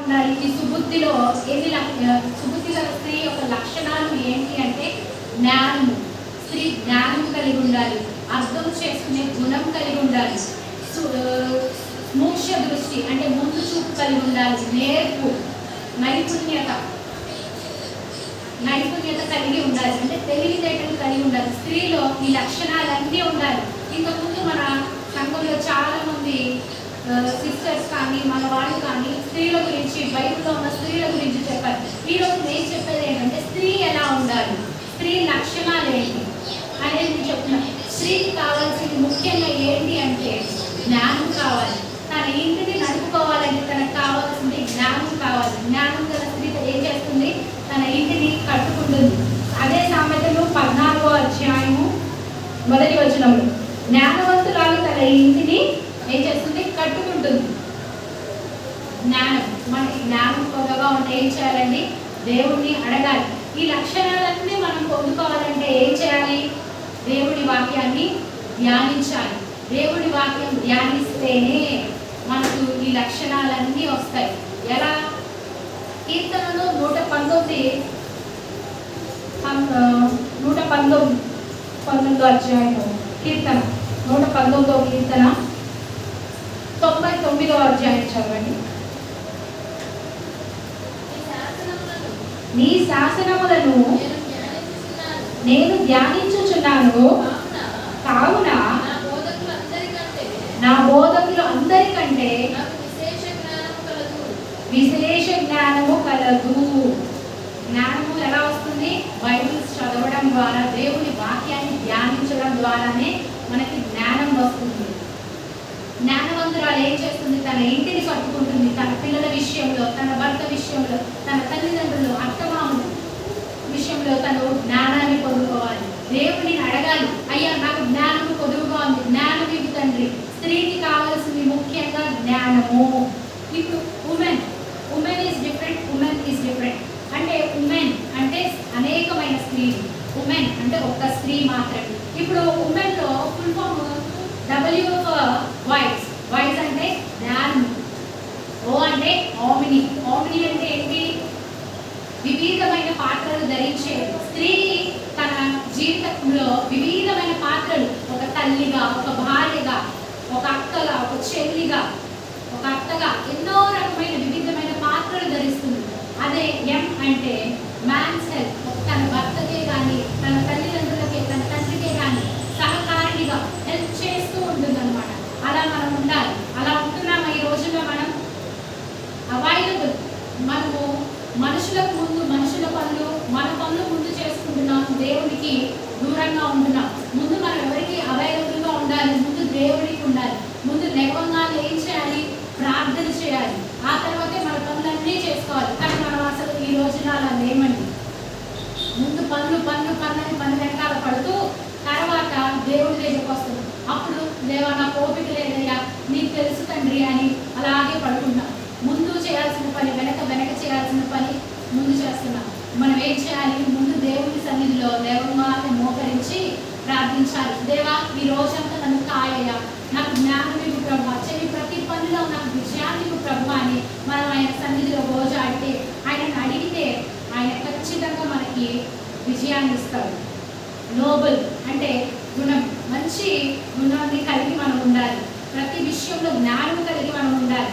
ఉండాలి? ఈ సుబుద్ధిలో సుబుద్ధి గల స్త్రీ యొక్క లక్షణాలు ఏంటి అంటే జ్ఞానము. స్త్రీ జ్ఞానం కలిగి ఉండాలి, అర్థం చేసుకునే గుణం కలిగి ఉండాలి, మోక్ష దృష్టి అంటే ముందు చూపు కలిగి ఉండాలి, నేర్పు, నైపుణ్యత కలిగి ఉండాలి, అంటే తెలివితేటలు కలిగి ఉండాలి. స్త్రీలో ఈ లక్షణాలన్నీ ఉండాలి. ఇంతకుముందు మన సంఘంలో చాలా మంది సిస్టర్స్ కానీ మన వాళ్ళు కానీ స్త్రీల గురించి, బైబిల్లో ఉన్న స్త్రీల గురించి చెప్పారు. ఈరోజు నేను చెప్పేది ఏంటంటే స్త్రీ ఎలా ఉండాలి, స్త్రీ లక్షణాలు ఏంటి అనేది నేను చెప్తున్నాను. స్త్రీకి కావాల్సింది ముఖ్యంగా ఏంటి అంటే జ్ఞానం కావాలి. తన ఇంటిని నడుపుకోవాలంటే తనకు కావాల్సింది జ్ఞానం కావాలి. జ్ఞానం గల స్త్రీ ఏం చేస్తుంది? తన ఇంటిని కట్టుకుంటుంది. అదే సామెతలు 14వ అధ్యాయము 1వ వచనంలో జ్ఞానవంతురాలు తన ఇంటిని ఏం చేస్తుంది? కట్టుకుంటుంది. జ్ఞానం, మనకి జ్ఞానం కొద్దిగా ఉంటే ఏం చేయాలండి? దేవుణ్ణి అడగాలి. ఈ లక్షణాలన్నీ మనం పొందుకోవాలంటే ఏం చేయాలి? దేవుడి వాక్యాన్ని ధ్యానించాలి. దేవుడి వాక్యం ధ్యానిస్తేనే మనకు ఈ లక్షణాలన్నీ వస్తాయి. ఎలా? కీర్తనలో 119వ అధ్యాయం కీర్తన 119వ కీర్తన 99వ అధ్యాయం చదవండి. నీ శాసనములను నేను ధ్యానించుచున్నాను, కావున నా బోధకులు అందరికంటే విశేష జ్ఞానము కలదు. జ్ఞానము ఎలా వస్తుంది? బైబిల్స్ చదవడం ద్వారా, దేవుని వాక్యాన్ని ధ్యానించడం ద్వారానే మనకి జ్ఞానం వస్తుంది. జ్ఞానవంతురాలు ఏం చేస్తుంది? తన ఇంటిని కట్టుకుంటుంది. తన పిల్లల విషయంలో, తన భర్త విషయంలో, తన తల్లిదండ్రులు, అత్తమామల విషయంలో తను జ్ఞానాన్ని పొందుకోవాలి. దేవుడిని అడగాలి, అయ్యా నాకు జ్ఞానము పొదువుగా ఉంది, జ్ఞానం ఇవి తండ్రి. స్త్రీకి కావాల్సింది ముఖ్యంగా జ్ఞానము. ఇప్పుడు ఉమెన్ ఈజ్ డిఫరెంట్. అంటే ఉమెన్ అంటే అనేకమైన స్త్రీలు, ఉమెన్ అంటే ఒక్క స్త్రీ మాత్రమే. ఇప్పుడు ఉమెన్లో ఫుల్ ఫామ్ W వైస్ అంటే జ్ఞానం, O అంటే ఓమిని అంటే ఏంటి? వివిధమైన పాత్రలు ధరించేది. స్త్రీ తన జీవితంలో వివిధమైన పాత్రలు, ఒక తల్లిగా, ఒక భార్యగా, ఒక అక్కగా, ఒక చెల్లిగా, ఒక అత్తగా ఎన్నో రకమైన వివిధమైన పాత్రలు ధరిస్తుంది. అదే M అంటే మ్యాన్స్ హెల్ప్. తన భర్తకే కానీ, తన తల్లిదండ్రులకే, తన తండ్రికే కానీ సహకారిగా హెల్ప్ చేస్తూ ఉంటుంది అనమాట. అలా మనం ఉండాలి. అలా ఉంటున్నాము ఈ రోజుల్లో. మనం అవైలబుల్, మనము మనుషులకు ముందు మనుషుల పనులు, మన పనులు ముందు చేసుకుంటున్నాము, దేవునికి దూరంగా ఉంటున్నాం. ముందు మనం ఎవరికి అవైలబుల్గా ఉండాలి? ముందు దేవుడికి ఉండాలి. ముందు లేవంగానే ఏం చేయాలి? ప్రార్థన చేయాలి. ఆ తర్వాతే మన పనులన్నీ చేసుకోవాలి. కానీ మనం అసలు ఈ రోజున అలా లేమండి. ముందు పనులు వెనకాల పడుతూ తర్వాత దేవుడి దగ్గరికి వస్తుంది. అప్పుడు దేవా నాకు ఓపిక లేదయ్యా, నీకు తెలుసు తండ్రి అని అలాగే పడుకుంటాం. ముందు చేయాల్సిన పని వెనక చేయాల్సిన పని ముందు చేస్తున్నాం. మనం ఏం చేయాలి? ముందు దేవుడి సన్నిధిలో దేవమాన్ని మోకరించి ప్రార్థించాలి. దేవా ఈ రోజంతా నన్ను కాయయ్యా, నాకు జ్ఞానం ఇవ్వు ప్రభు, చెవి ప్రతి పనిలో నాకు విజయాన్ని ఇవ్వు ప్రభు అని మనం ఆయన సన్నిధిలో రోజు ఆడితే, ఆయనను అడిగితే ఆయన ఖచ్చితంగా మనకి విజయాన్ని ఇస్తాడు. నోబుల్ అంటే గుణం, మంచి గుణాన్ని కలిగి మనం ఉండాలి. ప్రతి విషయంలో జ్ఞానం కలిగి మనం ఉండాలి.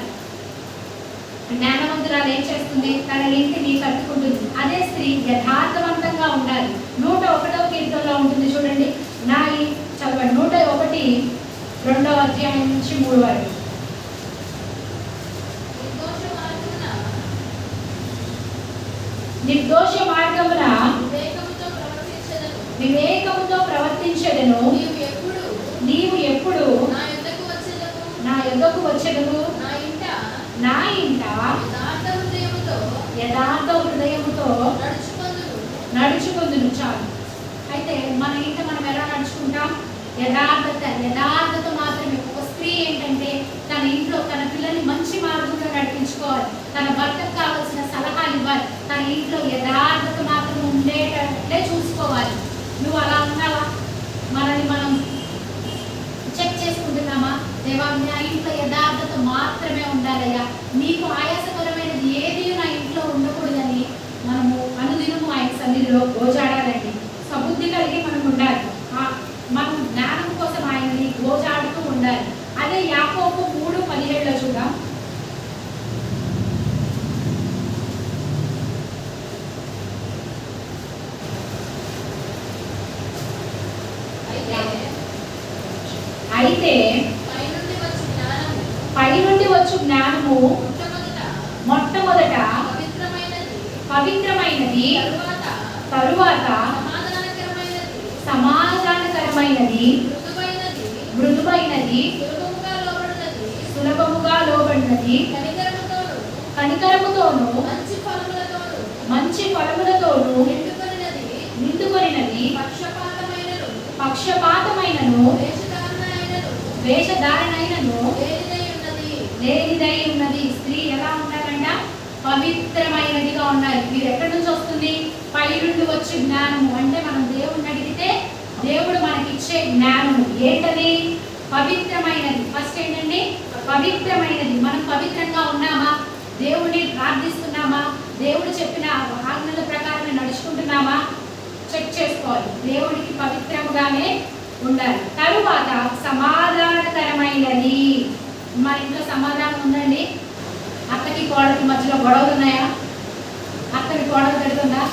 జ్ఞానవంతురాలు ఏం చేస్తుంది? తన ఇంటిని కట్టుకుంటుంది. అదే స్త్రీ యథార్థవంతంగా ఉండాలి. 101వ కీర్తనలో ఉంటుంది చూడండి. చదవండి 101 2వ అధ్యాయం నుంచి 3 వరకు. నిర్దోష మార్గమున వివేకముతో ప్రవర్తించెదను. నీవు ఎప్పుడు నా యొద్దకు వచ్చెదవు? నా ఇంట యథార్థ హృదయముతో నడుచుకుందును. చాలు. అయితే మన ఇంట మనం ఎలా నడుచుకుంటాం? యథార్థత మాత్రమే. ఒక స్త్రీ ఏంటంటే తన ఇంట్లో తన పిల్లల్ని మంచి మార్గంలో నడిపించుకోవాలి. తన భర్తకు కావాల్సిన సలహాలు ఇవ్వాలి. తన ఇంట్లో యథార్థత మాత్రం ఉండేటట్లే చూసుకోవాలి. నువ్వు అలా ఉన్నావా? మనల్ని మనం చెక్ చేసుకుంటున్నామా? దేవా నా ఇంట్లో యథార్థత మాత్రమే ఉండాలయ్యా, నీకు ఆయాసకరమైనది ఏ కనికరము మొట్టమొదట పవిత్రమైనది, తరువాత సమాధానకరమైనది, మృదువైనది, సులభముగా లోబడినది, కనికరముతోను మంచి ఫలములతోను నిండుకొనినది, పక్షపాతమైనను వేషధారణైనను లేనిదై ఉన్నది. స్త్రీ ఎలా ఉంటారంట? పవిత్రమైనదిగా ఉండాలి. మీరు ఎక్కడి నుంచి వస్తుంది? పై నుండి వచ్చే జ్ఞానము. అంటే మనం దేవుడిని అడిగితే దేవుడు మనకి ఇచ్చే జ్ఞానము ఏంటది? పవిత్రమైనది. ఫస్ట్ ఏంటండి? పవిత్రమైనది. మనం పవిత్రంగా ఉన్నామా? దేవుడిని ప్రార్థిస్తున్నామా? దేవుడు చెప్పిన ఆజ్ఞల ప్రకారం నడుచుకుంటున్నామా? చెక్ చేసుకోవాలి. దేవుడికి పవిత్రముగానే ఉండాలి. తరువాత సమాధానకరమైనది. మన ఇంట్లో సమాధానం ఉందండి? అత్తకి కోడలికి మధ్యలో గొడవలు ఉన్నాయా? అత్తని కోడలు తిడుతుందా?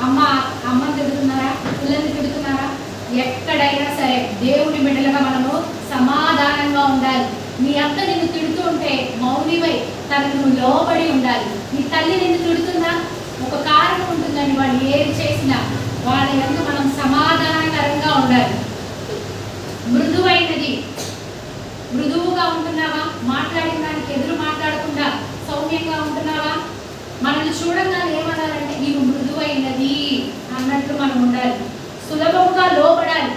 అమ్మని తిడుతున్నారా? పిల్లల్ని తిడుతున్నారా? ఎక్కడైనా సరే దేవుని బిడ్డలుగా మనము సమాధానంగా ఉండాలి. మీ అత్త నిన్ను తిడుతూ ఉంటే మౌనివై తనను లోబడి ఉండాలి. మీ తల్లి నిన్ను తిడుతుందా? ఒక కారణం ఉంటుందండి. వాళ్ళు ఏది చేసినా వాళ్ళ యందు మనం సమాధానకరంగా ఉండాలి. మృదువైనది. మృదువుగా ఉంటున్నావా? మాట్లాడిన దానికి ఎదురు మాట్లాడకుండా సౌమ్యంగా ఉంటున్నావా? మనల్ని చూడంగానే ఏమన్నారంటే నీవు మృదువైనది అన్నట్లు మనం ఉండాలి. సులభముగా లోబడాలి.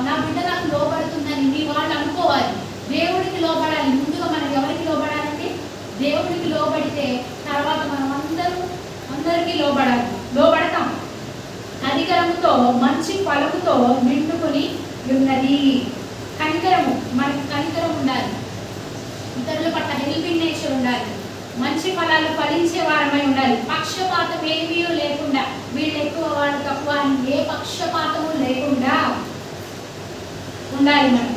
నా బిడ్డ నాకు లోబడుతుందని నీ వాళ్ళు అనుకోవాలి. దేవుడికి లోబడాలి. ముందుగా మనం ఎవరికి లోబడాలంటే దేవుడికి లోబడితే తర్వాత మనం అందరికీ లోబడతాం. కనికరముతో మంచి ఫలముతో నిండుకొని ఉన్నది. కనికరము, మనకి కనికరం ఉండాలి. ఇతరుల పట్ల హెల్పింగ్ నేచర్ ఉండాలి. మంచి ఫలాలు ఫలించే వారమై ఉండాలి. పక్షపాతం ఏమీ లేకుండా వీళ్ళు ఎక్కువ వాళ్ళు తక్కువ అని ఏ పక్షపాతము లేకుండా ఉండాలి. మనం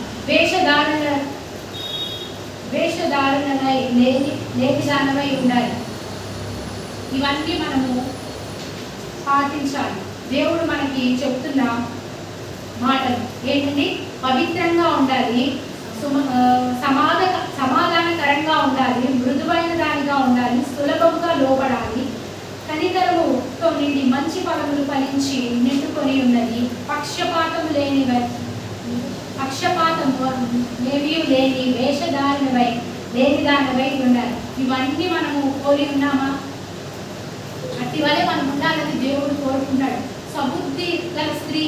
వేషధారణై లేని దానమై ఉండాలి. ఇవన్నీ మనము పాటించాలి. దేవుడు మనకి చెప్తున్న మాటలు ఏంటండి? పవిత్రంగా ఉండాలి, సమాధానకరంగా ఉండాలి, మృదువైన దానిగా ఉండాలి, సులభంగా లోబడాలి, కనికరముతో నిండి మంచి ఫలములు ఫలించి నిండుకొని ఉన్నది, పక్షపాతము ఏమీ లేని వేషధారణవై లేనిదానవై ఉండాలి. ఇవన్నీ మనము కోరి ఉన్నామా? అట్టివలే మనం ఉండాలని దేవుడు కోరుకుంటాడు. సబుద్ధి గల స్త్రీ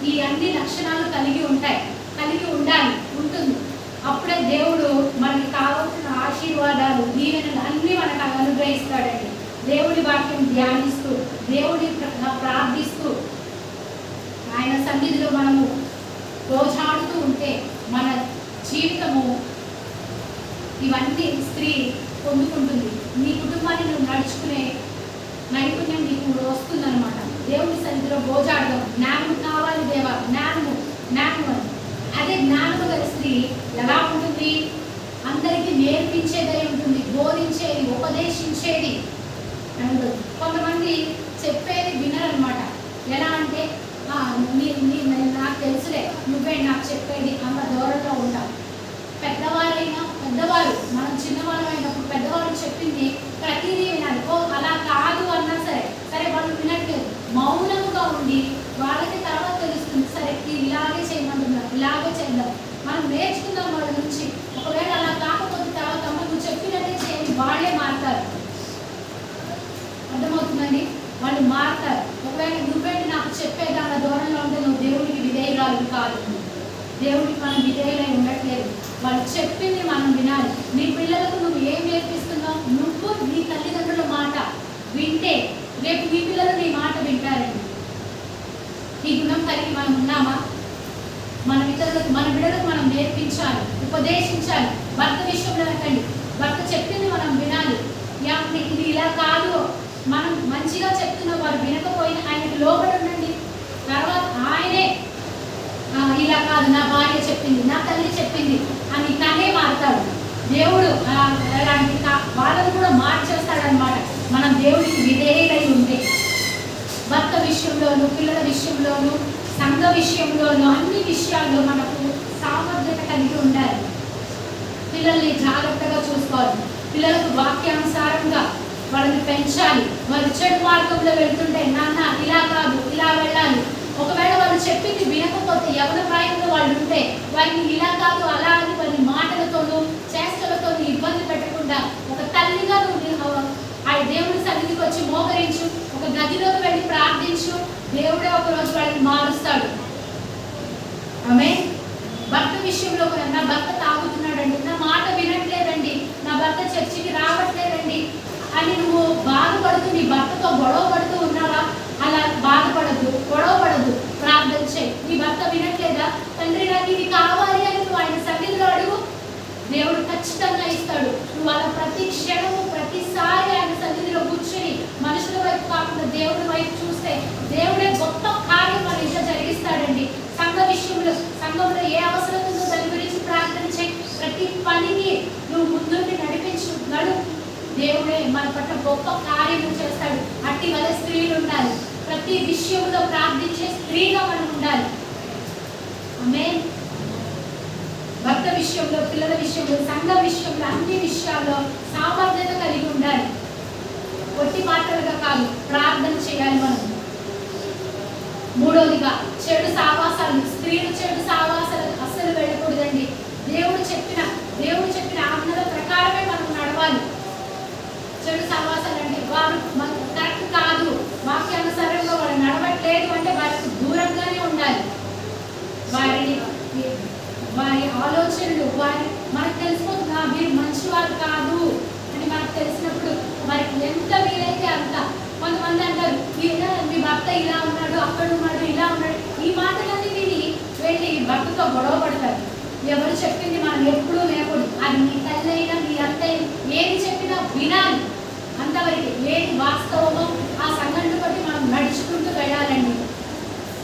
ఈ అన్ని లక్షణాలు కలిగి ఉంటుంది. అప్పుడే దేవుడు మనకి కావాల్సిన ఆశీర్వాదాలు, దీవెనలు అన్నీ మనకు అనుగ్రహిస్తాడండి. దేవుడి వాక్యం ధ్యానిస్తూ, దేవుడి ప్రార్థిస్తూ, ఆయన సన్నిధిలో మనము రోజాడుతూ ఉంటే మన జీవితము ఇవన్నీ స్త్రీ పొందుకుంటుంది. నీ కుటుంబాన్ని నువ్వు నడుచుకునే నైపుణ్యం నీకు వస్తుందన్నమాట. దేవుని సన్నిధిలో రోజాడదాం. జ్ఞానం కావాలి దేవా, జ్ఞానము అని. అదే జ్ఞానము గల స్త్రీ ఎలా ఉంటుంది? అందరికీ నేర్పించేదై ఉంటుంది, బోధించేది, ఉపదేశించేది. కొంతమంది చెప్పేది వినరనమాట. ఎలా అంటే నాకు తెలుసులే, నువ్వే నాకు చెప్పేది అన్న ధోరణిలో ఉంటాం. పెద్దవారు మనం చిన్నవాళ్ళం అయినప్పుడు పెద్దవాళ్ళు చెప్పింది ప్రతిదీ వినాలి. అలా కాదు అన్నా సరే వాళ్ళు వినట్లేదు. మౌనముగా ఉండి వాళ్ళకి తర్వాత తెలుస్తుంది, సరే ఇలాగే చేయమంటున్నారు, ఇలాగే చేద్దాం, మనం నేర్చుకుందాం వాళ్ళ నుంచి. ఒకవేళ అలా కాకపోతే తర్వాత నువ్వు చెప్పినట్టే చేయండి, వాళ్ళే మారుతారు. అర్థమవుతుందండి? వాళ్ళు మారుతారు. ఒకవేళ నువ్వేంటి నాకు చెప్పేదాని ధోరణిలో ఉంటే నువ్వు దేవుడికి విధేయురాలు కాదు. దేవుడికి మనం విధేయులై ఉండట్లేదు. వాళ్ళు చెప్పింది మనం వినాలి. నీ పిల్లలకు నువ్వు ఏం నేర్పిస్తున్నావు? నువ్వు నీ తల్లిదండ్రుల మాట వింటే రేపు నీ పిల్లలు నీ మాట వింటారండి. ఈ గుణం కలిగి మనం ఉన్నామా? మన బిడ్డలకు మనం నేర్పించాలి, ఉపదేశించాలి. భర్త విషయంలో అనకండి, భర్త చెప్పింది మనం వినాలి. ఇది ఇలా కాదు, మనం మంచిగా చెప్తున్న వారు వినకపోయినా ఆయనకు లోబడి ఉండండి. తర్వాత ఆయనే ఇలా కాదు, నా భార్య చెప్పింది, నా తల్లి చెప్పింది అని తనే మారుతాడు. దేవుడు అలాంటి వాళ్ళని కూడా మార్చేస్తాడనమాట. మనం దేవుడికి విధేయులై ఉంటే భర్త విషయంలోనూ, పిల్లల విషయంలోనూ, సంఘ విషయంలోనూ, అన్ని విషయాల్లో మనకు సామర్థ్యత కలిగి ఉండాలి. పిల్లల్ని జాగ్రత్తగా చూసుకోవాలి. పిల్లలకు వాక్యానుసారంగా వాళ్ళని పెంచాలి. వాళ్ళు చెడు మార్గంలో వెళ్తుంటే నాన్న ఇలా కాదు ఇలా వెళ్ళాలి. ఒకవేళ వాళ్ళు చెప్పింది వినకపోతే యవన ప్రాయంలో వాళ్ళు ఉంటే వారిని ఇలా కాదు అలా అని వారి మాటలతోనూ చేష్టలతోనూ ఇబ్బంది పెట్టకుండా ఒక తల్లిగా నువ్వు ఆ దేవుడి సన్నిధికి వచ్చి మోకరించు, ఒక గదిలోకి వెళ్ళి ప్రార్థించు. దేవుడే ఒక రోజు వాళ్ళని మారుస్తాడు. ఆమె భర్త విషయంలో కూడా నా భర్త తాగుతున్నాడండి, నా మాట వినట్లేదండి, నా భర్త చర్చికి రావట్లేదండి అని నువ్వు బాధపడుతూ నీ భర్తతో గొడవ పడుతూ ఉన్నావా? అలా బాధపడద్దు, గొడవ పడద్దు, ప్రార్థన చేయి. నీ భర్త వినట్లేదా? తండ్రి నాకు ఇది కావాలి అని నువ్వు ఆయన సన్నిధిలో అడుగు, దేవుడు ఖచ్చితంగా ఇస్తాడు. నువ్వు అలా ప్రతి క్షణము ప్రతిసారి ఆయన సన్నిధిలో కూర్చొని మనుషుల వైపు కాకుండా దేవుడి వైపు చూస్తే దేవుడే గొప్ప కార్యం మన ఇంట్లో జరిగిస్తాడండి. సంఘ విషయంలో సంఘంలో ఏ అవసరం ఉందో దాని గురించి ప్రార్థన చేయి. ప్రతి పనిని నువ్వు ముందుండి నడు. దేవుడే మన పట్ల గొప్ప కార్యము చేస్తాడు. అట్టి వల్ల స్త్రీలు ఉండాలి. ప్రతి విషయంలో ప్రార్థించే స్త్రీగా మనం ఉండాలి. ఆమేన్. భర్త విషయంలో, పిల్లల విషయంలో, సంఘ విషయంలో, అన్ని విషయాల్లో సామర్థ్యత కలిగి ఉండాలి. ఒట్టి మాటలుగా కాదు, ప్రార్థన చేయాలి మనం. మూడోదిగా చెడు సావాసాలు. స్త్రీలు చెడు సావాసాలకు అస్సలు వెళ్ళకూడదండి. దేవుడు చెప్పిన ఆజ్ఞల ప్రకారమే మనం నడవాలి. చెడు సావాసాలు అంటే వారు మనకు కరెక్ట్ కాదు, వాక్యానుసారంగా వాళ్ళు నడవట్లేదు అంటే వారికి దూరంగానే ఉండాలి. వారి ఆలోచనలు మనకు తెలిసిపోతుందా వీరు మంచివారు కాదు అని మనకు తెలిసినప్పుడు వారికి ఎంత వీలైతే అంత. కొంతమంది అంటారు మీ భర్త ఇలా ఉన్నాడు, అక్కడ ఉన్నాడు, ఇలా ఉన్నాడు. ఈ మాటలన్నీ విని వెళ్ళి భర్తతో గొడవ పడతారు. ఎవరు చెప్పింది మనం ఎప్పుడూ వినకూడదు. అది నీ తల్లి అయినా మీ అత్త ఏది చెప్పినా వినాలి. అంతవరకు ఏది వాస్తవమో ఆ సంఘటన బట్టి మనం నడుచుకుంటూ వెళ్ళాలండి.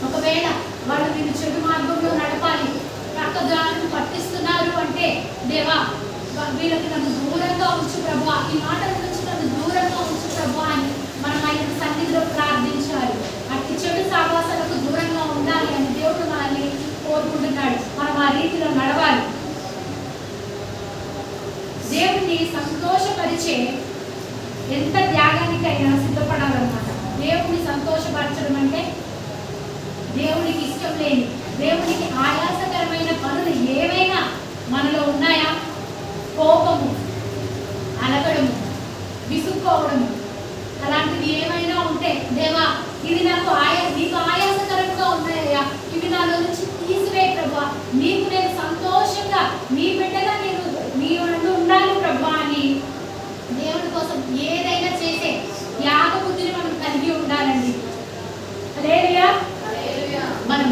ఒకవేళ వాళ్ళు నేను చెడు మార్గంలో నడపాలి, రక్తదానం పట్టిస్తున్నారు అంటే దేవా వీళ్ళకి నన్ను దూరంగా ఉంచు ప్రభువా, ఈ మాటల నుంచి నన్ను దూరంగా ఉంచు ప్రభువా అని మనం ఆయన సన్నిధిలో ప్రార్థించాలి. అట్టి చెడు సావాసాలకు దూరంగా ఉండాలి అని దేవుడు మనల్ని కోరుకుంటున్నాడు. మనం ఆ రీతిలో నడవాలి. దేవుడిని సంతోషపరిచే ఎంత త్యాగానికైనా సిద్ధపడాలన్నమాట. దేవుడిని సంతోషపరచడం అంటే దేవుడికి ఇష్టం లేని, దేవుడికి ఆయాసకరమైన పనులు ఏవైనా మనలో ఉన్నాయా? కోపము, అలగడము, విసుక్కోవడము, అలాంటివి ఏమైనా ఉంటే దేవా ఇది నీకు ఆయాసకరంగా ఉన్నాయా, ఇవి నాలో నుంచి తీసివే ప్రభువా, నీకు నేను సంతోషంగా నీ బిడ్డగా నేను నీ ఉండాలి ప్రభువా అని దేవుడి కోసం ఏదైనా చేసే త్యాగ బుద్ధిని మనం కలిగి ఉండాలండి. హల్లెలూయా. మనం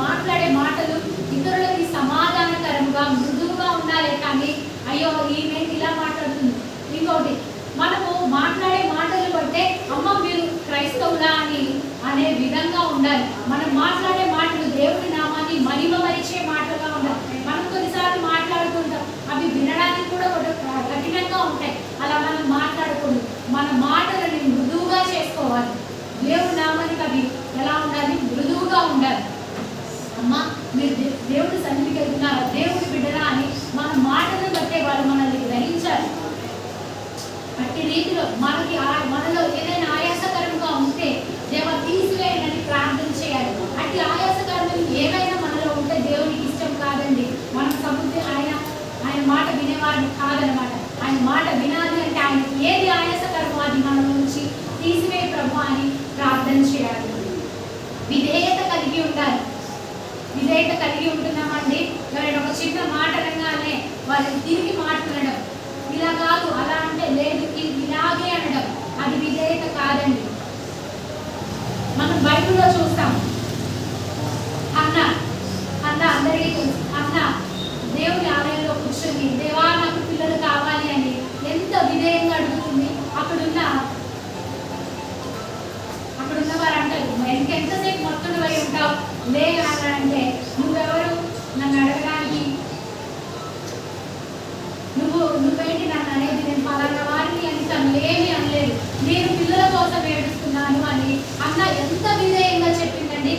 మాట్లాడే మాటలు ఇతరులకి సమాధానకరంగా మృదువుగా ఉండాలి. కానీ అయ్యో ఈమె ఇలా మాట్లాడుతుంది. ఇంకోటి మనము మాట్లాడే మాటలు బట్టే అమ్మ మీరు క్రైస్తవులా అని అనే విధంగా ఉండాలి. మనం మాట్లాడే మాటలు దేవుడి నామాన్ని మహిమపరిచే మాటలుగా ఉండాలి. మనం కొన్నిసార్లు మాట్లాడుతుంటాం, అవి వినడానికి కూడా కఠినంగా ఉంటాయి. అలా మనం మాట్లాడకూడదు. మన మాటలని మృదువుగా చేసుకోవాలి. దేవుడి నామానికి అవి ఎలా ఉండాలి? మృదువుగా ఉండాలి. అమ్మ మీరు దేవుడి సన్నిధికి వెళ్తున్నారా, దేవుడి బిడ్డరా అని మన మాటలను బట్టే వాళ్ళు మనల్ని గ్రహించాలి. అట్టి రీతిలో మనలో ఏదైనా ఆయాసకరంగా ఉంటే దేవా తీసివేయనని ప్రార్థన చేయాలి. అట్టి ఆయాసకరమైన ఏమైనా మనలో ఉంటే దేవునికి ఇష్టం కాదండి. మనం సముద్రం ఆయన మాట వినేవాడిని కాదనమాట. ఆయన మాట వినాలి అంటే ఆయనకి ఏది ఆయాసకరమో అది మన నుంచి తీసివే ప్రభు అని ప్రార్థన చేయాలి. విధేయత కలిగి ఉండాలి. విధేయత కలిగి ఉంటున్నామండి. ఎవరైనా ఒక చిన్న మాట అనగానే వాళ్ళని తిరిగి మాట్లాడడం, ఇలా కాదు అలా అంటే లేదు ఇలాగే అనడం, అది విధేయత కాదండి. మనం బైబిల్లో చూస్తాం. అన్న అందరికీ తెలుసు. అన్న దేవుని ఆలయంలో కూర్చొని దేవా నాకు పిల్లలు కావాలి అని ఎంత విధేయంగా అడుగుతుంది. అక్కడున్న వారు అంటారు ఎంతసేపు మొత్తం పోయి ఉంటావు లేదంటే నువ్వెవరు నన్ను అడగడానికి, నువ్వేంటి నన్ను అనేది, నేను పలానా వారిని అని తను ఏమీ అనలేదు, నేను పిల్లల కోసం ఏడుస్తున్నాను అని అన్న ఎంత విధేయంగా చెప్పిందండి.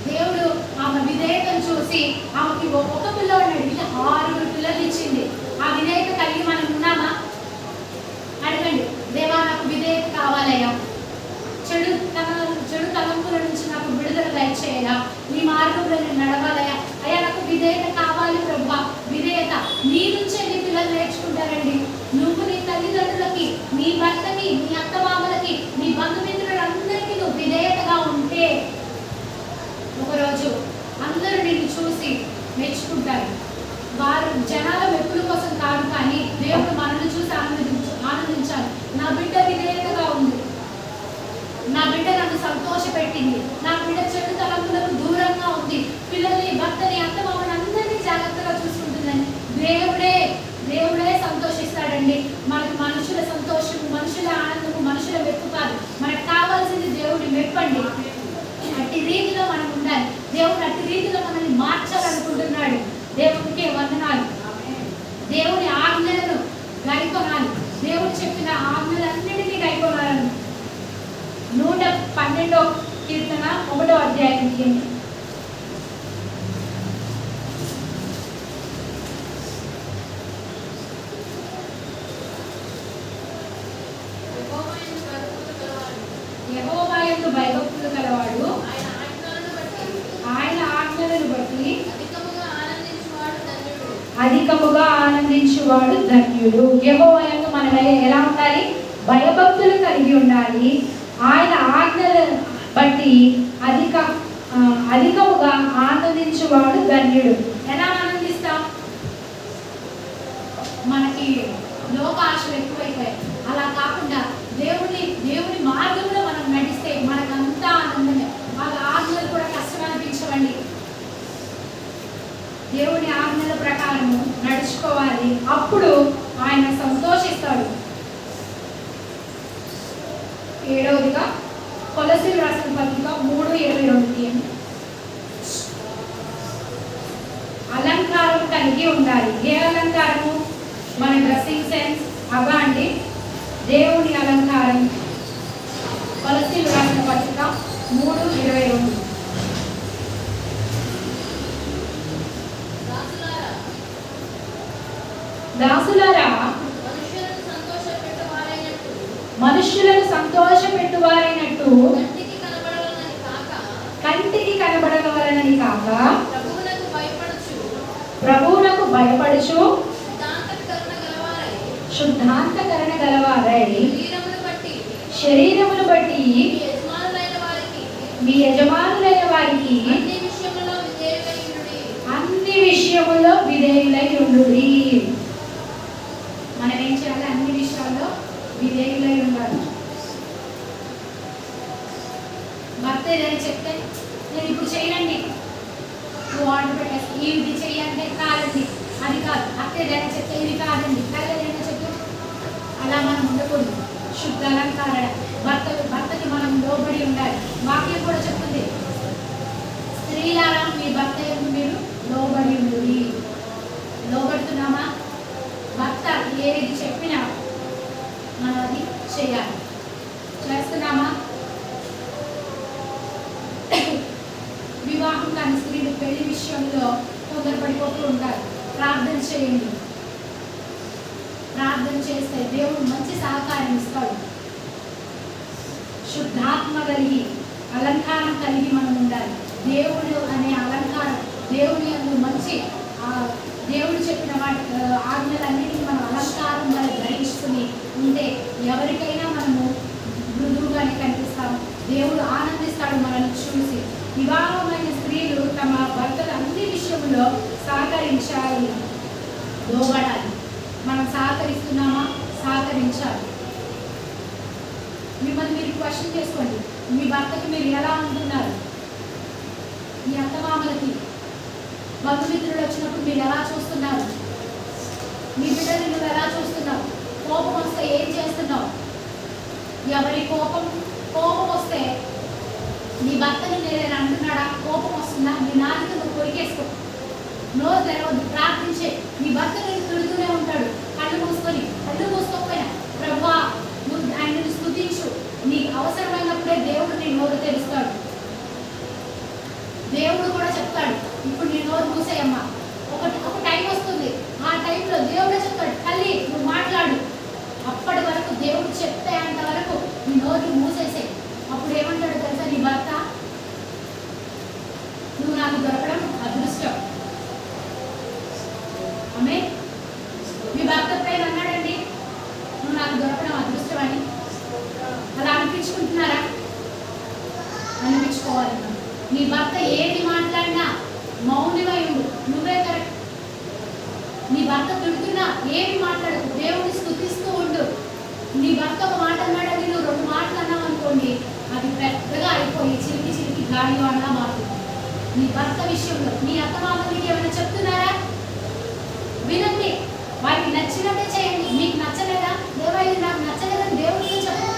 దేవుడు ఆమె విధేయతను చూసి ఆమెకి ఒక పిల్లవాడిని అడిగితే 6 పిల్లలు ఇచ్చింది. ఆ విధేయత కలిగి మనం కావాలయ్యా. చెడు తలంపుల నుంచి నాకు విడుదల దయచేయగా, నీ మార్గంలో నేను నడవాలయ్యా. అయ్యా నాకు విధేయత కావాలి ప్రభా. విధేయత నీ నుంచే నీ పిల్లలు నేర్చుకుంటారండి. నువ్వు నీ తల్లిదండ్రులకి, నీ భర్తకి, నీ అత్తమామలకి, నీ బంధుమిత్రులందరికీ నువ్వు విధేయతగా ఉంటే ఒకరోజు అందరూ నిన్ను చూసి మెచ్చుకుంటారు. వారు జనాల మెప్పుల కోసం కాదు, కానీ దేవుడు మనల్ని చూసి ఆనందించాలి. నా బిడ్డ విధేయతగా ఉంది, నా బిడ్డ నన్ను సంతోషపెట్టింది, నా బిడ్డ చెడు తలంపులకు దూరంగా ఉంది, పిల్లల్ని, భర్తని, అత్తమామని అందరినీ జాగ్రత్తగా చూసుకుంటుందని దేవుడే సంతోషిస్తాడండి. మనకు మనుషుల సంతోషం, మనుషుల ఆనందము, మనుషుల మెప్పు కాదు. మనకు కావాల్సింది దేవుడి మెప్పండి. అట్టి రీతిలో మనం ఉండాలి. దేవుడు అట్టి రీతిలో మనల్ని మార్చాలనుకుంటున్నాడు. దేవుడికి వందనాలు. దేవుని ఆజ్ఞలను గైకొనాలి. దేవుడు చెప్పిన ఆజ్ఞలన్నిటినీ గైకొనాలని 112వ కీర్తన 1వ అధ్యాయం తీయండి. యెహోవా యందు భయభక్తులు కలవాడు, ఆయన ఆజ్ఞలను బట్టి అధికముగా ఆనందించువాడు ధన్యుడు. యెహోవా యందు మనం ఎలా ఉండాలి? భయభక్తులు కలిగి ఉండాలి. ఆయన ఆజ్ఞలను బట్టి అధికముగా ఆనందించువాడు ధన్యుడు. ఎలా ఆనందిస్తాం? మనకి లోకాశలు ఎక్కువైపోయాయి. అలా కాకుండా దేవుని మార్గంలో మనం నడిస్తే మనకంతా ఆనందమే. వాళ్ళ ఆజ్ఞలు కూడా కష్టం అనిపించవండి. దేవుని ఆజ్ఞల ప్రకారం నడుచుకోవాలి. అప్పుడు ఆయన సంతోషిస్తాడు. 7వదిగా కొలస్సీయులకు రాసిన పత్రిక 3:22. అలంకారం కలిగి ఉండాలి. ఏ అలంకారము? మన డ్రెస్సింగ్ సెన్స్ అవా అండి. దేవుని అలంకారం. కొలస్సీయులకు రాసిన పత్రిక 3:22. దాసులారా, మనుష్యులను సంతోషపెట్టువారైనట్టు కంటికి కనబడవలనని కాక ప్రభువునకు భయపడుచు శుద్ధాంతకరణ గలవారై శరీరమును బట్టి మీ యజమానులైన వారికి అన్ని విషయములో విధేయులై ఉండుడి. మనం ఏం చేయాలి? అన్ని విషయాల్లో విధేయులై ఉండాలి. భర్త ఏదైనా చెప్తే నేను ఇప్పుడు చేయనండి, నువ్వు ఆర్డర్ పెట్టేసి ఇది చెయ్యంటే కాదండి, అది కాదు. అత్త ఏదైనా చెప్తే ఇది కాదండి, తల్లి ఏదైనా చెప్తే అలా మనం ఉండకూడదు. శుద్ధ అలంకారణ. భర్తకి మనం లోబడి ఉండాలి. వాక్యం కూడా చెప్తుంది, స్త్రీలారా మీ భర్త మీరు లోబడి ఉండి. లోబడుతున్నామా? భర్త ఏది చెప్పినా మనం అది చేయాలి. చేస్తున్నామా? వివాహం కాని స్త్రీలు పెళ్లి విషయంలో తొందరపడిపోతూ ఉంటారు. ప్రార్థన చేయండి. ప్రార్థన చేస్తే దేవుడు మంచి సహకారం ఇస్తాడు. శుద్ధాత్మ కలిగి అలంకారం కలిగి మనం ఉండాలి. దేవుడు అనే అలంకారం, దేవుని యందు మంచి దేవుడు చెప్పిన వాటి ఆజ్ఞలన్నిటికీ మనం అలంకారంగా ధరించుకుని ఉంటే ఎవరికైనా మనము మృదువుగానే కనిపిస్తాము. దేవుడు ఆనందిస్తాడు మనల్ని చూసి. వివాహమైన స్త్రీలు తమ భర్తలు అన్ని విషయంలో సహకరించాలి, లోబడాలి. మనం సహకరిస్తున్నామా? సహకరించాలి. మిమ్మల్ని మీరు క్వశ్చన్ చేసుకోండి. మీ భర్తకి మీరు ఎలా ఉంటున్నారు? మీ అత్తమామలకి, బంధుమిత్రులు వచ్చినప్పుడు మీరు ఎలా చూస్తున్నారు? మీ బిడ్డని నువ్వు ఎలా చూస్తున్నావు? కోపం వస్తే ఏం చేస్తున్నావు? ఎవరి కోపం వస్తే నీ భర్తని నేను అంటున్నాడా? కోపం వస్తుందా? నీ నాలుక నువ్వు కొరికేసుకో, నోరు తెరవద్దు, ప్రార్థించే. నీ భర్త నేను తిడుతూనే ఉంటాడు, కళ్ళు మూసుకోకపోయినా ప్రభువా నువ్వు ఆయనను స్తుతించు. నీకు అవసరమైనప్పుడే దేవుడు నీ నోరు తెరుస్తాడు. దేవుడు కూడా చెప్తాడు, ఇప్పుడు నీ నోరు మూసేయమ్మా. ఒక టైం వస్తుంది, ఆ టైంలో దేవుడే చెప్తాడు, తల్లి నువ్వు మాట్లాడు. అప్పటి వరకు దేవుడు చెప్తే అంతవరకు నీ నోరు మూసేసే. అప్పుడు ఏమంటాడు తెలుసా నీ భర్త? నువ్వు నాకు దొరకడం అదృష్టం. ఆమె మీ భర్త పైన అన్నాడండి నువ్వు నాకు దొరకడం అదృష్టం అని. అలా అనిపించుకుంటున్నారా? అనిపించుకోవాలి. నీ భర్త ఏది మాట్లాడినా మౌనివై ఉండు, నువ్వే కరెక్ట్. నీ భర్త తిడుతున్నా ఏమి మాట్లాడదు, దేవుడిని స్తుతిస్తూ ఉండు. నీ భర్త ఒక మాట అన్నాడని నువ్వు 2 మాటలు అన్నావు అనుకోండి, అది పెద్దగా అయిపోయి చిలికి చిలికి గాలివానలా మారుతుంది. నీ భర్త విషయంలో మీ అత్తమామలకి ఏమైనా చెప్తున్నారా? వినండి, వారికి నచ్చినట్టే చేయండి. మీకు నచ్చలేదా? దేవా ఇది నాకు నచ్చలేదని దేవుడితో చెప్పు,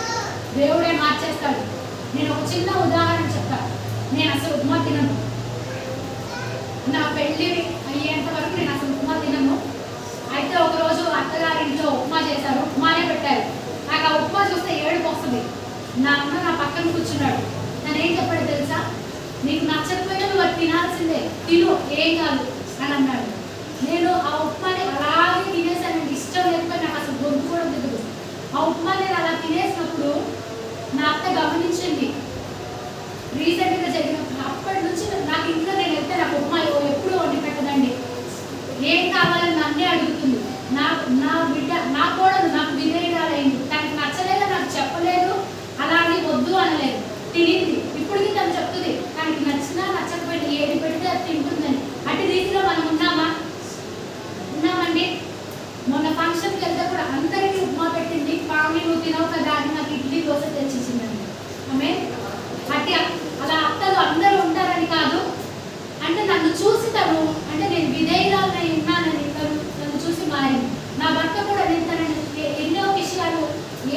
దేవుడే మార్చేస్తాడు. నేను ఒక చిన్న ఉదాహరణ చెప్తాను. నేను అసలు ఉప్మా తినను. నా పెళ్ళి అయ్యేంత వరకు నేను అసలు ఉప్మా తినను. అయితే ఒకరోజు అత్తగారింట్లో ఉప్మా చేశారు, ఉప్మానే పెట్టారు. నాకు ఆ ఉప్మా చూస్తే ఏడుపు వస్తుంది. నా అన్న నా పక్కన కూర్చున్నాడు. నన్ను ఏం చెప్పాడు తెలుసా? నీకు నచ్చకపోయినా నువ్వు అది తినాల్సిందే, తిను ఏం కాదు అని అన్నాడు. నేను ఆ ఉప్మాని అలాగే తినేసానండి. ఇష్టం లేకపోయి నాకు అసలు గొంతు కూడా దిగదు. ఆ ఉప్మా నేను అలా తినేసినప్పుడు నా అత్త గమనించింది. రీసెంట్గా జరిగినప్పుడు అప్పటి నుంచి నాకు ఇంకా నేను వెళ్తే నాకు ఉప్మా ఎప్పుడు వండి పెట్టదండి. ఏం కావాలని నన్నే అడుగుతుంది. నా బిడ్డ నా కోడలు నాకు విధేయురాలైంది. తనకి నచ్చలేదు, నాకు చెప్పలేదు, అలాగే వద్దు అనలేదు, తినింది. ఇప్పటికీ తను చెప్తుంది తనకి నచ్చినా నచ్చకపోయినా ఏది పెడితే అది తింటుందని. అటు రీతిలో మనం ఉన్నామండి. మొన్న ఫంక్షన్కి వెళ్తే కూడా అందరికీ ఉప్మా పెట్టింది. పావుని నువ్వు తినవు కదా అని నాకు ఇడ్లీ దోశ తెచ్చిచ్చిందండి. ఆమె అట్టి అలా అత్తలు అందరూ ఉంటారని కాదు. అంటే నన్ను చూసి తను అంటే నేను విధేయురాలై ఉన్నానని తను చూసి మారింది. నా భర్త కూడా నేను తన ఎన్నో విషయాలు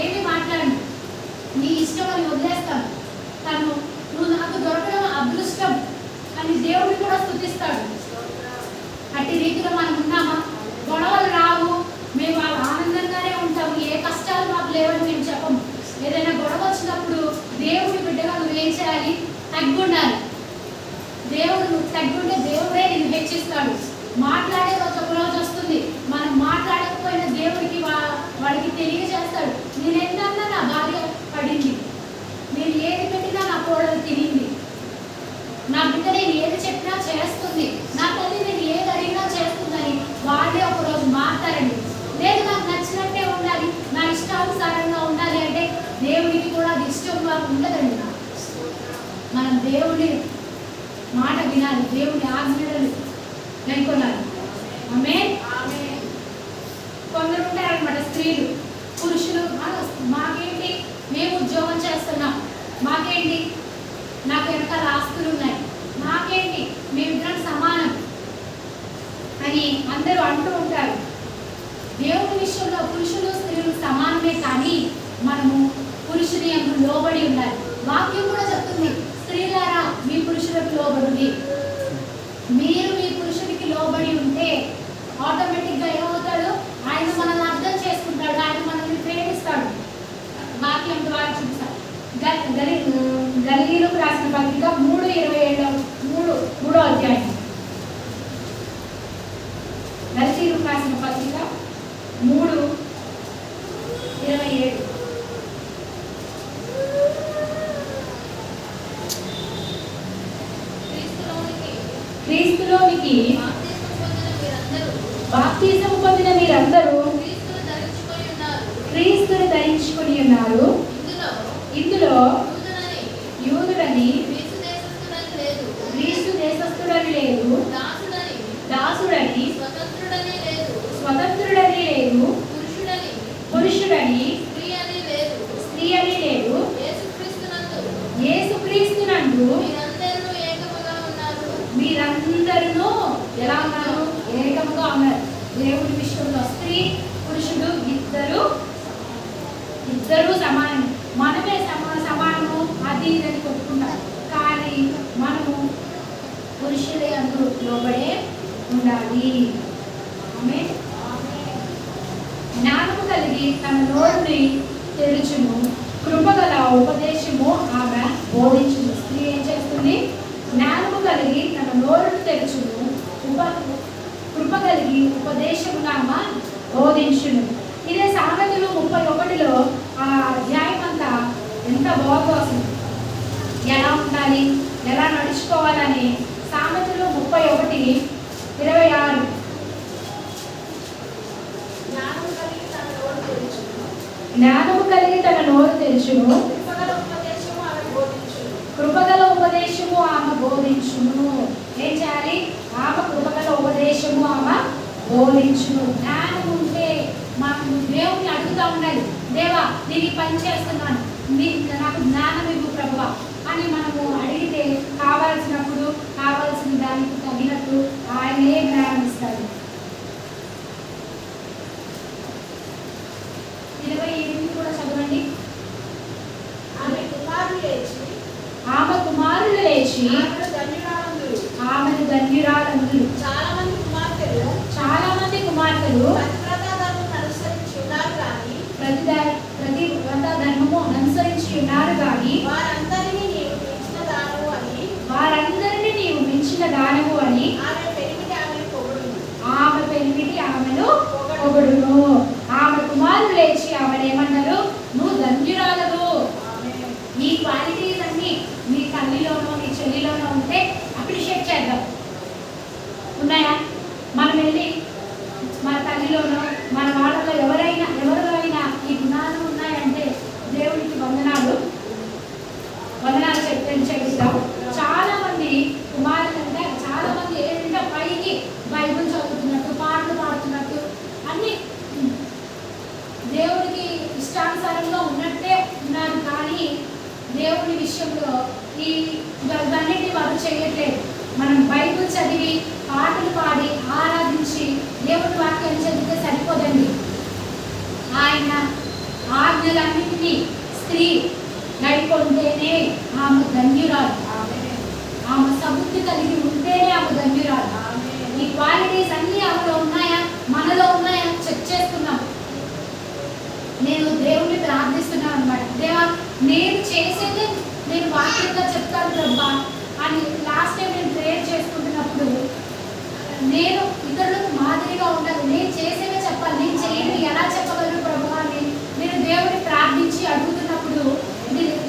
ఏమి మాట్లాడి నీ ఇష్టం అని వదిలేస్తాను. తను నువ్వు నాకు దొరకడం అదృష్టం అని దేవుడిని కూడా స్తుతిస్తాడు. అట్టి రీతిలో మనం ఉన్నామా? గొడవలు రావు, మేము ఆనందంగానే ఉంటాము, ఏ కష్టాలు మాకు లేవని మేము చెప్పము. ఏదైనా గొడవ వచ్చినప్పుడు దేవుడి బిడ్డగా నువ్వేం చేయాలి? తగ్గుండాలి. దేవుడు తగ్గుంటే దేవుడే నిన్ను హెచ్చిస్తాడు. మాట్లాడే రోజు ఒక రోజు వస్తుంది, మనం మాట్లాడకపోయినా దేవుడికి వాడికి తెలియజేస్తాడు. నేను ఎన్నన్నా నా భార్య పడింది, నేను ఏది పెట్టినా నా కోడలు తినింది, నా బిడ్డ నేను ఏది చెప్పినా చేస్తుంది, నా తల్లి నేను ఏది అడిగినా చేస్తుందని వాళ్ళే ఒకరోజు మాట్లాడండి. లేదు నాకు నచ్చినట్టే ఉండాలి, నా ఇష్టానుసారంగా ఉండాలి అంటే దేవుడికి కూడా అది ఇష్టంగా ఉండదండి. మనం దేవుడి మాట వినాలి, దేవుడి ఆజ్ఞలను నెలకొనాలి. ఆమేన్. కొందరు ఉంటారనమాట స్త్రీలు, పురుషులు మాకేంటి, మేము ఉద్యోగం చేస్తున్నాం, మాకేంటి, నాకు వెనకాల ఆస్తులు ఉన్నాయి, మాకేంటి, మేమిద్దరం సమానం అని అందరూ అంటూ ఉంటారు. దేవుడి విషయంలో పురుషులు స్త్రీలు సమానమే, కానీ మనము పురుషుని యందు లోబడి ఉండాలి. వాక్యం కూడా చెప్తుంది, స్త్రీలారా మీ పురుషులకు లోబడి. మీరు మీ పురుషుడికి లోబడి ఉంటే ఆటోమేటిక్గా ఏమవుతాడు? ఆయన మనల్ని అర్థం చేసుకుంటాడు, ఆయన మనల్ని ప్రేమిస్తాడు. వాక్యం ద్వారా చూపిస్తాడు. గల్లీలకు రాసిన పత్రిక 3:27 అధ్యాయం. గల్లీలకు రాసిన పత్రిక 3:27. క్రీస్తులోనికి బాప్తిజము పొందిన మీరందరూ క్రీస్తుని ధరించుకొని ఉన్నారు. ఇందులో యూదుడని క్రీస్తు దేశస్థుడని లేదు, దాసుడని స్వతంత్రుడని లేదు, పురుషుడని స్త్రీ అని లేదు, యేసుక్రీస్తునందు మీరందరూ ఎలా ఉన్నారు? ఏకముగా ఉన్నారు. దేవుడి విషయంలో స్త్రీ పురుషుడు ఇద్దరు సమానం. మనమే సమానము అది ఇదని కొట్టుకుంటాం, కానీ మనము పురుషులే అందరూ లోబడే ఉండాలి. ఆమేన్. జ్ఞానము కలిగి తన నోరుని తెరుచును, కృపగల ఉపదేశము ఆమె బోధించును. స్త్రీ ఏం చేస్తుంది? జ్ఞానము కలిగి తన నోరును తెరుచును, కృప కలిగి ఉపదేశమును ఆమె బోధించును. ఇదే సామెతలు 31లో ఆ అధ్యాయం అంతా నడుచుకోవాలని సామెతలు 31:26. జ్ఞానము కలిగి తన నోరు తెరుచును, కృపగల ఉపదేశము ఆమె బోధించును. ఏం చేయాలి? ఆమె కృపగల ఉపదేశము ఆమె బోధించును. జ్ఞానం ఉంటే మాకు దేవుని అడుగుతా ఉండాలి, దేవా నేను ఈ పని చేస్తున్నాను, నాకు జ్ఞానం ఇవ్వు ప్రభువా అని మనము అడిగితే కావాల్సినప్పుడు కావాల్సిన దానికి తగినట్టు ఆయనే జ్ఞానం ఇస్తాడు. 28 కూడా చదవండి. ఆమె కుమారులు లేచి ఆమెను ధన్యురాలందురు. చాలా మంది కుమార్తెలు ప్రతివ్రత ధర్మము అనుసరించి ఉన్నారు కానీ వారందరినీ నీవు మించిన దానము అని ఆమె పెనిమిటి ఆమెను పొగడును. ఆమె కుమారులు లేచి ఆమెను ఏమన్నారు? నువ్వు ధన్యురాలవు. ఈ క్వాలిటీస్ అన్ని మీ తల్లిలోనో మీ చెల్లిలోనో ఉంటే అప్రిషియేట్ చేద్దాం. ఉన్నాయా? మనం వెళ్ళి మన తల్లిలోనో మన వాళ్ళలో ఎవరైనా ఈ గుణాలు ఉన్నాయంటే దేవుడికి వందనాలు చెల్లిస్తాం. చాలా మంది కుమారులు అంటే చాలా మంది ఏంటంటే పైకి బైబుల్ చదువుతున్నట్టు, పాటలు పాడుతున్నట్టు, అన్ని దేవుడికి ఇష్టానుసారంగా ఉన్నట్టే ఉన్నారు. కానీ దేవుని విషయంలో ఇవన్నిటిని వారు చేయట్లేదు. మనం బైబుల్ చదివి పాటలు పాడి ఆరాధించి దేవుడి వాక్యాన్ని చదివితే సరిపోదండి. ఆయన ఆజ్ఞలన్నింటినీ స్త్రీ గైకొంటేనే ఆమె ధన్యురాలు. ఆమె సబుద్ధి కలిగి ఉంటేనే ఆమె ధన్యురాలు. ఈ క్వాలిటీస్ అన్నీ ఆమెలో ఉన్నాయా, మనలో ఉన్నాయా చెక్ చేసుకున్నాం. నేను దేవుణ్ణి ప్రార్థిస్తున్నాను అనమాట. దేవా నేను చేసేది నేను వాక్యంగా చెప్తాను ప్రభా అని లాస్ట్ టైం నేను ప్రేయర్ చేసుకుంటున్నప్పుడు నేను ఇతరులకు మాదిరిగా ఉండాలి, నేను చేసేవే చెప్పాలి, నేను చేయని ఎలా చెప్పగలను ప్రభు అని నేను దేవుడిని ప్రార్థించి అడుగుతున్నప్పుడు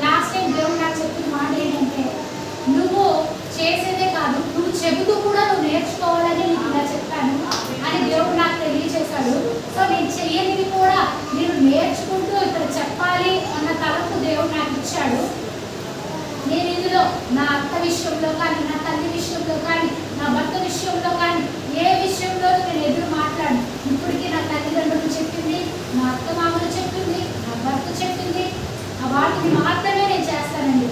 లాస్ట్ టైం దేవుడు నాకు చెప్పిన మాట ఏంటంటే, నువ్వు చేసేదే కాదు, నువ్వు చెబుతూ కూడా నువ్వు నేర్చుకోవాలని నీకు ఇలా చెప్పాను అని దేవుడు నాకు తెలియజేశాడు. సో నేను చెయ్యనిది కూడా నేను నేర్చుకుంటూ ఇక్కడ చెప్పాలి అన్న తలంపు దేవుడు నాకు ఇచ్చాడు. నేను ఇందులో నా అత్త విషయంలో కానీ, నా తల్లి విషయంలో కానీ, నా భర్త విషయంలో కానీ, ఏ విషయంలో నేను ఎదురు మాట్లాడు. ఇప్పటికీ నా తల్లిదండ్రులు చెప్పింది, నా అత్త మామలు చెప్పింది, నా భర్త చెప్పింది, వాటిని మాత్రమే నేను చేస్తానండి.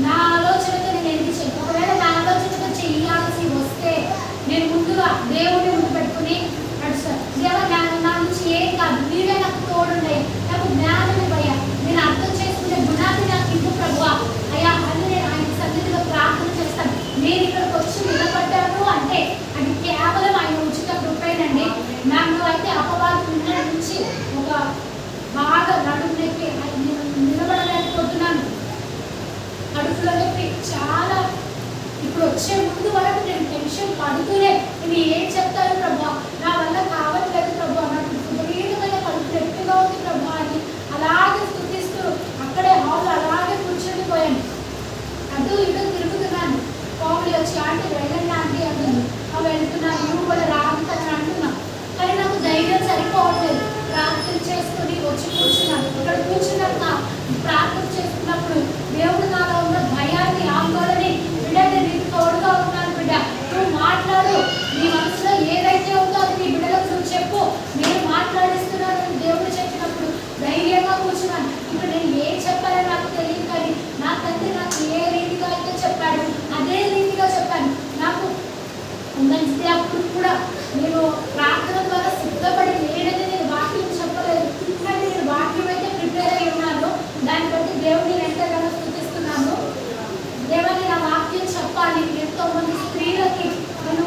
నా ఆలోచనతో నేను ఎందుకు చేయను. ఒకవేళ నా ఆలోచనతో చేయాల్సి వస్తే నేను ముందుగా దేవుడిని ముందు పెట్టుకుని నడుస్తాను. దేవా నా నుంచి ఏం కాదు, నీవే నాకు తోడున్నాయి, నాకు జ్ఞానం ఇవ్వయ్యా, నేను అర్థం చేసుకునే గుణాన్ని నాకు ఇవ్వు ప్రభువా అయ్యా అని నేను ఆయన సన్నిధిలో ప్రార్థన చేస్తాను. నేను ఇక్కడికి వచ్చి నిలబడ్డాను అంటే అది కేవలం ఆయన ఉచిత కృపేనండి. నాకు అయితే అపవాదం నిన్న నుంచి ఒక బాగా నడుము నొప్పి, నిలబడలేకపోతున్నాను, కడుపులో నొప్పి చాలా. ఇప్పుడు వచ్చే ముందు వరకు నేను టెన్షన్ పడుతూనే నేను ఏం చెప్తాను ప్రభా, నా వల్ల కావట్లేదు ప్రభా, నాకు విపరీతమైన కడుపు నొప్పిగా ఉంది ప్రభా అని అలాగే స్తుతిస్తూ అక్కడే హాల్ అలాగే కూర్చొని పోయాను. అటు ఇటు తిరుగుతున్నాను. కామెడీ వచ్చి ఆంటీ వెళ్ళండి ఆంటీ అంటుంది. వెళ్తున్నాను, నువ్వు కూడా రాగుతాను అంటున్నా. కానీ నాకు ధైర్యం సరిపోవట్లేదు. ప్రార్థన చేసుకుని వచ్చి కూర్చున్నాను. ఇక్కడ కూర్చున్నాక ప్రార్థన చేసుకున్నప్పుడు దేవుడు నాలో ఉన్న భయాన్ని, ఆందోళనని, బిడ్డ నీకు తోడుగా ఉన్నాను బిడ్డ, నువ్వు మాట్లాడు, నీ మనసులో ఏదైతే ఉందో అది నీ బిడ్డలకు నువ్వు చెప్పు, నేను మాట్లాడిస్తున్నాను అని దేవుడు చెప్పినప్పుడు ధైర్యంగా కూర్చున్నాను. ఇప్పుడు నేను ఏం చెప్పాలో నాకు తెలియదు, కానీ నా తండ్రి నాకు ఏ రీతిగా అయితే చెప్పాడు అదే రీతిగా చెప్పాను. నాకు మంచిది అప్పుడు కూడా నేను ప్రార్థన ద్వారా సిద్ధపడి లేదని నేను వాక్యం చెప్పలేదు, కానీ నేను వాక్యం అయితే ప్రిపేర్ అయి ఉన్నాను. దాన్ని బట్టి దేవుడిని ఎంతగానో స్తుతిస్తున్నాను. దేవుని నా వాక్యం చెప్పాలి, ఎంతో మంది స్త్రీలకి నేను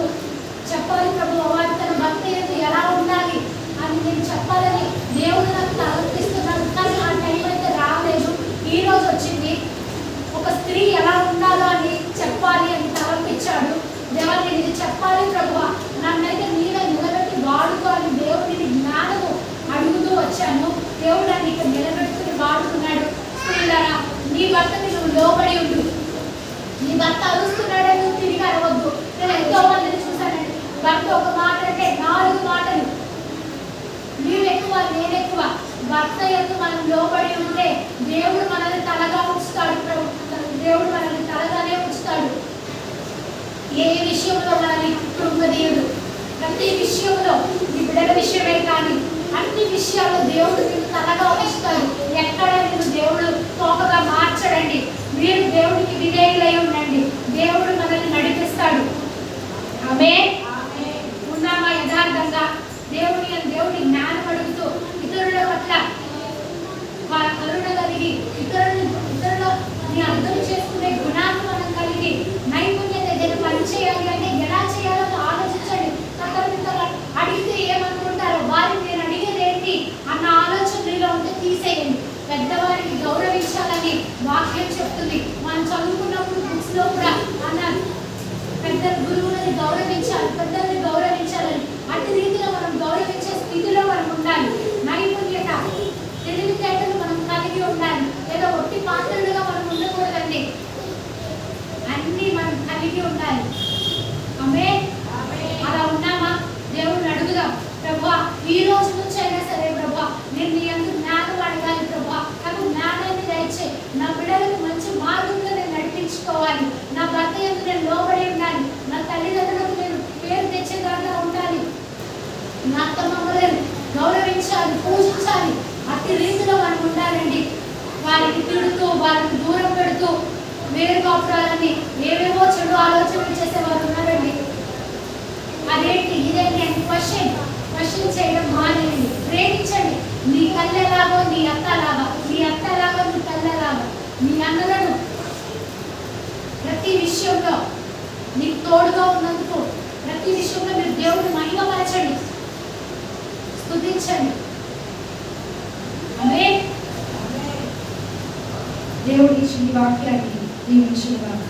చెప్పాలి ప్రభు, వారి తన భర్త ఎలా ఉండాలి అని నేను చెప్పాలని దేవుడు నాకు తలపిస్తున్నాడు. కానీ ఆ టైం అయితే రాలేదు. ఈ రోజు వచ్చింది. ఒక స్త్రీ ఎలా ఉండాలో అని చెప్పాలి అని తలపించాడు. దేవుడు నేను ఇది చెప్పాలి ప్రభు, నన్నైతే నీవే నిలబెట్టి వాడుకో అని దేవుడిని జ్ఞానము అడుగుతూ వచ్చాను. దేవుడు నన్ను ఇక్కడ నిలబెట్టుకుని వాడుకున్నాడు. స్త్రీలారా నీ భర్తకి నువ్వు లోబడి ఉండు, నీ భర్త అరుస్తున్నాడని నువ్వు తిరిగి అరవద్దు. నేను ఎంతో మందిని చూశానండి, భర్త ఒక మాట అంటే 4 మాటలు. నీవు ఎక్కువ నేను ఎక్కువ. భర్త యొక్క మనం లోబడి ఉంటే దేవుడు మనల్ని తలగా ఉంచుతాడు. దేవుడు మనల్ని తలగానే ఉంచుతాడు. ఏ విషయంలో మనల్ని కృంగదీయుడు. ప్రతి విషయంలో నీ బిడ్డల విషయమే కానీ అన్ని విషయాల్లో దేవుడు నిన్ను తలగా ఉంచుతాడు. ఎక్కడ నిన్ను దేవుడు తోకగా మార్చడండి. మీరు దేవుడికి విధేయులై ఉండండి. దేవుడు మనల్ని నడిపిస్తాడు. ఆమేన్. ఉన్నామా యథార్థంగా దేవుడి జ్ఞానం అడుగుతూ ఇతరుల పట్ల కరుణ కలిగి ఇతరులని అర్థం చేసుకునే గుణాన్ని మనం కలిగి నైపుణ్యత ఏదైనా పని చేయాలి అంటే ఎలా చేయాలో ఆలోచించండి. అడిగితే ఏమనుకుంటారో వారిని నేను అడిగేది ఏంటి అన్న ఆలోచన మీలో ఉంటే తీసేయండి. పెద్దవారిని గౌరవించాలని వాక్యం చెప్తుంది. మనం చదువుకున్నప్పుడు బుక్స్ లో కూడా అన్నారు, పెద్ద గురువులని గౌరవించాలి, పెద్దల్ని గౌరవించాలని. అట్టి రీతిలో మనం గౌరవించే స్థితిలో మనం ఉండాలి. నైపుణ్యత తెలివితేటలు మనం కలిగి ఉండాలి. లేదా ఒట్టి పాత్రలుగా మనం ఉండకూడదండి. అన్ని మనం కలిగి ఉండాలి. ఆమేన్. అలా ఉన్నామా? దేవుడిని అడుగుదాం. ప్రభువా, ఈ రోజు నుంచి అయినా సరే ప్రభువా, నేను నీ యందు జ్ఞానం అడగాలి. ప్రభువా, నాకు జ్ఞానాన్ని దయచేయి. నా బిడ్డలకు మంచి మార్గంలో నేను నడిపించుకోవాలి. నా భర్త యందు నేను లోబడి ఉండాలి. నా తల్లిదండ్రులకు నేను పేరు తెచ్చేదాకా ఉండాలి. నా అత్తమామలను గౌరవించాలి, పూజించాలి. అట్టి రీతిలో మనం ఉండాలండి. వారికి తిడుతూ వారిని దూరం పెడుతూ వేరు కాపురాలని ఏవేవో చెడు ఆలోచనలు చేసేవారు ఉన్నారండి. అదేంటి ఇదేంటి అని క్వశ్చన్ చేయడం మానేయండి. ప్రేమించండి. నీ కళ్ళెలాగో నీ అత్తలాగా, నీ అత్తలాగా నీ కళ్ళెలాగా, నీ అన్నలను ప్రతి విషయంలో నీకు తోడుగా ఉన్నందుకు ప్రతి విషయంలో మీరు దేవుడిని మహిమపరచండి, స్తుతించండి. ఆమేన్. దేవుడి వాక్యాన్ని దీవించుగాక.